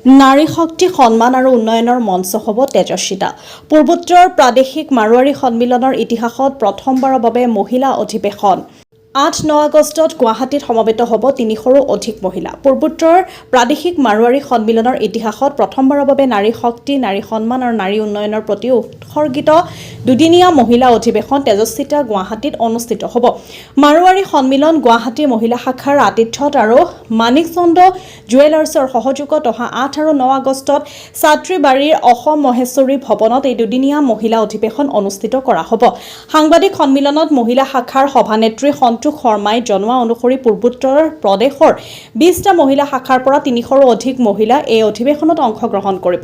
নাৰী শক্তি সন্মান আৰু উন্নয়নৰ মঞ্চ হ'ব তেজস্বিতা। পূৰ্বোত্তৰ প্ৰাদেশিক মাৰোৱাৰী সন্মিলনৰ ইতিহাসত প্ৰথমবাৰৰ বাবে মহিলা অধিৱেশন ৮-৯ আগষ্টত গুৱাহাটীত সমবেত হ'ব ৩০০ৰো অধিক মহিলা। পূৰ্বোত্তৰ প্ৰাদেশিক মাৰোৱাৰী সন্মিলনৰ ইতিহাসত প্ৰথমবাৰৰ বাবে নাৰী শক্তি, নাৰী সন্মান আৰু নাৰী উন্নয়নৰ প্ৰতি উৎসৰ্গিত দুদিনীয়া মহিলা অধিৱেশন তেজস্বিতা গুৱাহাটীত অনুষ্ঠিত হ'ব। মাৰোৱাৰী সন্মিলন গুৱাহাটী মহিলা শাখাৰ আতিথ্যত আৰু মানিক চন্দ্ৰ জুৱেলাৰ্ছৰ সহযোগত অহা ৮ আৰু ৯ আগষ্টত ছাত্ৰীবাৰীৰ অসম মহেশ্বৰী ভৱনত এই দুদিনীয়া মহিলা অধিৱেশন অনুষ্ঠিত কৰা হ'ব। সাংবাদিক সন্মিলনত মহিলা শাখাৰ সভানেত্ৰী সন্তোষ শৰ্মাই জনোৱা অনুসৰি পূৰ্বোত্তৰ প্ৰদেশৰ 20টা মহিলা শাখাৰ পৰা ৩০০ৰো অধিক মহিলা এই অধিৱেশনত অংশগ্ৰহণ কৰিব।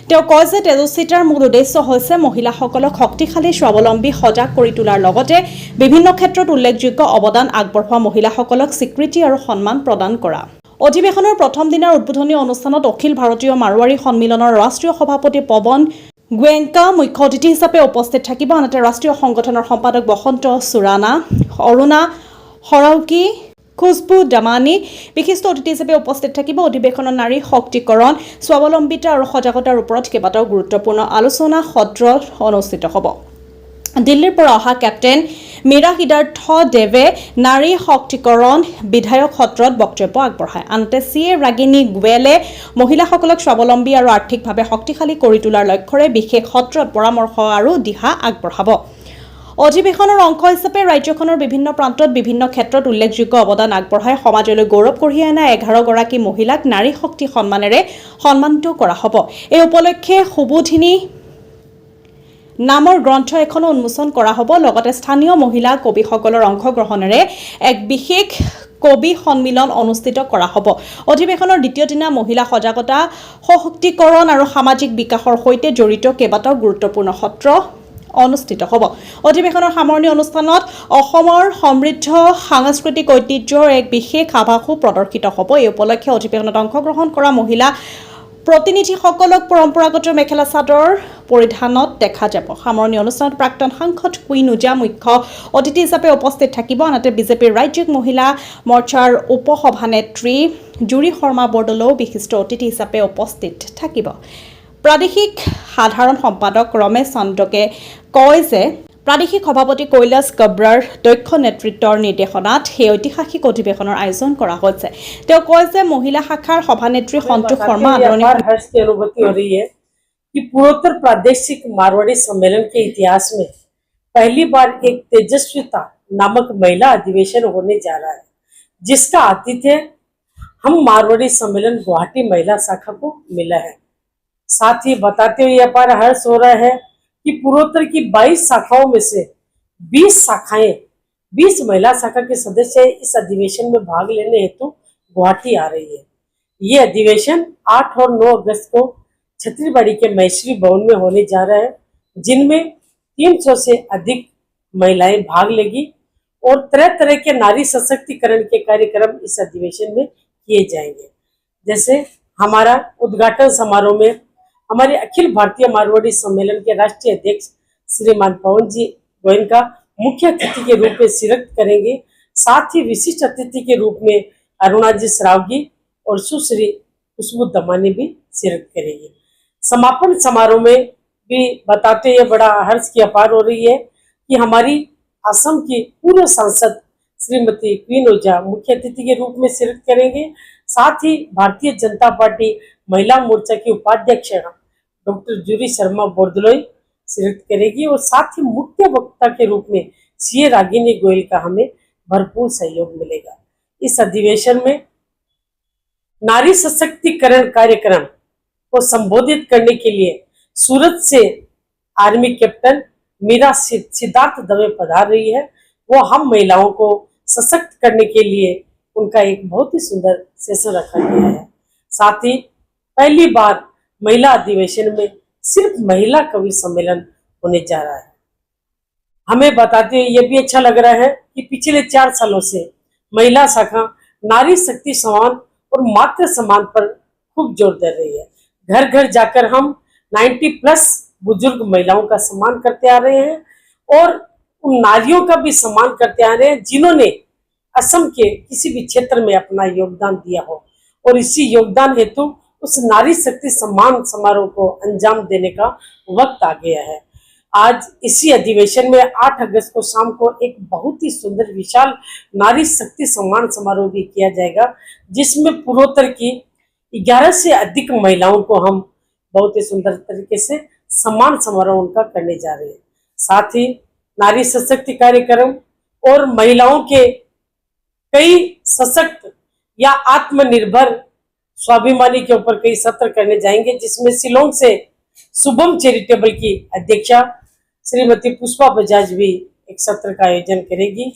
তেওঁ কয় যে তেজস্বিতাৰ মূল উদ্দেশ্য হৈছে মহিলাসকলক শক্তিশালী, স্বাৱলম্বী, সজাগ কৰি তোলাৰ লগতে বিভিন্ন ক্ষেত্ৰত উল্লেখযোগ্য অৱদান আগবঢ়োৱা মহিলাসকলক স্বীকৃতি আৰু সন্মান প্ৰদান কৰা। অধিৱেশনৰ প্ৰথম দিনাৰ উদ্বোধনী অনুষ্ঠানত অখিল ভাৰতীয় মাৰোৱাৰী সন্মিলনৰ ৰাষ্ট্ৰীয় সভাপতি পৱন গোৱেংকা মুখ্য অতিথি হিচাপে উপস্থিত থাকিব। আনহাতে ৰাষ্ট্ৰীয় সংগঠনৰ সম্পাদক বসন্ত চুৰানা, অৰুণা সৰাউকি, খুশবু দামানী বিশিষ্ট অতিথি হিচাপে উপস্থিত থাকিব। অধিৱেশনত নাৰী শক্তিকৰণ, স্বাৱলম্বিতা আৰু সজাগতাৰ ওপৰত কেইবাটাও গুৰুত্বপূৰ্ণ আলোচনা সত্ৰ অনুষ্ঠিত হ'ব। দিল্লীৰ পৰা অহা কেপ্টেইন মীৰা সিদ্ধাৰ্থ দেৱে নাৰী শক্তিকৰণ বিধায়ক সত্ৰত বক্তব্য আগবঢ়ায়। আনহাতে CA ৰাগিনী গোৱেলে মহিলাসকলক স্বাৱলম্বী আৰু আৰ্থিকভাৱে শক্তিশালী কৰি তোলাৰ লক্ষ্যৰে বিশেষ সত্ৰত পৰামৰ্শ আৰু দিহা আগবঢ়াব। অধিৱেশনৰ অংশ হিচাপে ৰাজ্যখনৰ বিভিন্ন প্ৰান্তত বিভিন্ন ক্ষেত্ৰত উল্লেখযোগ্য অৱদান আগবঢ়াই সমাজলৈ গৌৰৱ কঢ়িয়াই অনা 11 গৰাকী মহিলাক নাৰী শক্তি সন্মানেৰে সন্মানিত কৰা হ'ব। এই উপলক্ষে সুবোধিনী নামৰ গ্ৰন্থ এখনো উন্মোচন কৰা হ'ব। লগতে স্থানীয় মহিলা কবিসকলৰ অংশগ্ৰহণেৰে এক বিশেষ কবি সন্মিলন অনুষ্ঠিত কৰা হ'ব। অধিৱেশনৰ দ্বিতীয় দিনা মহিলা সজাগতা, সশক্তিকৰণ আৰু সামাজিক বিকাশৰ সৈতে জড়িত কেইবাটাও গুৰুত্বপূৰ্ণ সত্ৰ অনুষ্ঠিত হ'ব। অধিৱেশনৰ সামৰণি অনুষ্ঠানত অসমৰ সমৃদ্ধ সাংস্কৃতিক ঐতিহ্যৰ এক বিশেষ আভাসো প্ৰদৰ্শিত হ'ব। এই উপলক্ষে অধিৱেশনত অংশগ্ৰহণ কৰা মহিলা প্ৰতিনিধিসকলক পৰম্পৰাগত মেখেলা চাদৰ পৰিধানত দেখা যাব। সামৰণি অনুষ্ঠানত প্ৰাক্তন সাংসদ কুইন ওজা মুখ্য অতিথি হিচাপে উপস্থিত থাকিব। আনহাতে বিজেপিৰ ৰাজ্যিক মহিলা মৰ্চাৰ উপসভানেত্ৰী জুৰি শৰ্মা বৰদলৈও বিশিষ্ট অতিথি হিচাপে উপস্থিত থাকিব। প্ৰাদেশিক সাধাৰণ সম্পাদক ৰমেশ চন্দ্ৰকে কয় যে প্ৰাদেশিক সভাপতি কৈলাশ কব্ৰাৰ দক্ষ নেতৃত্বৰ নিৰ্দেশনাত সেই ঐতিহাসিক অধিৱেশনৰ আয়োজন কৰা হৈছে। তেওঁ কয় যে মহিলা শাখাৰ সভানেত্ৰী সন্তোষ শৰ্মা हर्ष की अनुभूति हो रही है कि पूर्वोत्तर प्रादेशिक मारवाड़ी सम्मेलन के इतिहास में पहली बार एक तेजस्विता नामक महिला अधिवेशन होने जा रहा है, जिसका आतिथ्य हम मारवाड़ी सम्मेलन गुवाहाटी महिला शाखा को मिला है। साथ ही बताते हुए अपार हर्ष हो रहा है कि पूर्वोत्तर की 22 शाखाओं में से 20 महिला शाखा के सदस्य इस अधिवेशन में भाग लेने हेतु गुवाहाटी आ रही है। ये अधिवेशन 8 और 9 अगस्त को छत्रीबाड़ी के महेश्वरी भवन में होने जा रहा है, जिनमें 300 से अधिक महिलाएं भाग लेगी और तरह तरह के नारी सशक्तिकरण के कार्यक्रम इस अधिवेशन में किए जाएंगे। जैसे हमारा उद्घाटन समारोह में हमारे अखिल भारतीय मारवाड़ी सम्मेलन के राष्ट्रीय अध्यक्ष श्रीमान पवन जी गोयनका मुख्य अतिथि के रूप में शिरकत करेंगे। साथ ही विशिष्ट अतिथि के रूप में अरुणा जी सरावगी और सुश्री खुशबू दमानी भी शिरकत करेंगी। समापन समारोह में भी बताते हुए बड़ा हर्ष की अपार हो रही है कि हमारी असम की पूर्व सांसद श्रीमती क्वीन ओझा मुख्य अतिथि के रूप में शिरकत करेंगे। साथ ही भारतीय जनता पार्टी महिला मोर्चा की उपाध्यक्ष डॉक्टर जूरी शर्मा बोरदलोई शिरकत करेगी और साथ ही मुख्य वक्ता के रूप में CA रागिनी गोयल का हमें भरपूर सहयोग मिलेगा। इस अधिवेशन में नारी सशक्तिकरण कार्यक्रम को संबोधित करने के लिए सूरत से आर्मी कैप्टन मीरा सिद्धार्थ दवे पधार रही है। वो हम महिलाओं को सशक्त करने के लिए उनका एक बहुत ही सुंदर सेशन रखा गया है। साथ ही पहली बार महिला अधिवेशन में सिर्फ महिला कवि सम्मेलन होने जा रहा है। हमें बताते हुए ये भी अच्छा लग रहा है कि पिछले 4 सालों से महिला शाखा नारी शक्ति सम्मान और मातृ सम्मान पर खूब जोर दे रही है। घर घर जाकर हम 90+ बुजुर्ग महिलाओं का सम्मान करते आ रहे हैं और उन नारियों का भी सम्मान करते आ रहे हैं जिन्होंने असम के किसी भी क्षेत्र में अपना योगदान दिया हो और इसी योगदान हेतु उस नारी शक्ति सम्मान समारोह को अंजाम देने का वक्त आ गया है। आज इसी अधिवेशन में 8 अगस्त को शाम को एक बहुत ही सुंदर विशाल नारी शक्ति सम्मान समारोह भी किया जाएगा, जिसमें पूर्वोत्तर की 11 से अधिक महिलाओं को हम बहुत ही सुंदर तरीके से सम्मान समारोह उनका करने जा रहे हैं। साथ ही नारी सशक्ति कार्यक्रम और महिलाओं के कई सशक्त या आत्मनिर्भर स्वाभिमानी के ऊपर कई सत्र करने जाएंगे, जिसमें शिलोंग से शुभम चैरिटेबल की अध्यक्षा श्रीमती पुष्पा बजाज भी एक सत्र का आयोजन करेगी।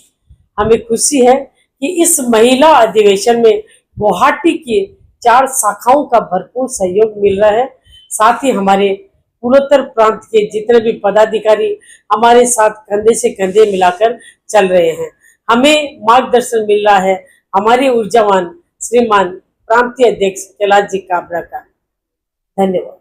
हमें खुशी है कि इस महिला अधिवेशन में गुवाहाटी की 4 शाखाओं का भरपूर सहयोग मिल रहा है। साथ ही हमारे पूर्वोत्तर प्रांत के जितने भी पदाधिकारी हमारे साथ कंधे से कंधे मिलाकर चल रहे हैं। हमें मार्गदर्शन मिल रहा है हमारे ऊर्जावान श्रीमान प्रांतीय अध्यक्ष कैलाश जी काबरा का। धन्यवाद।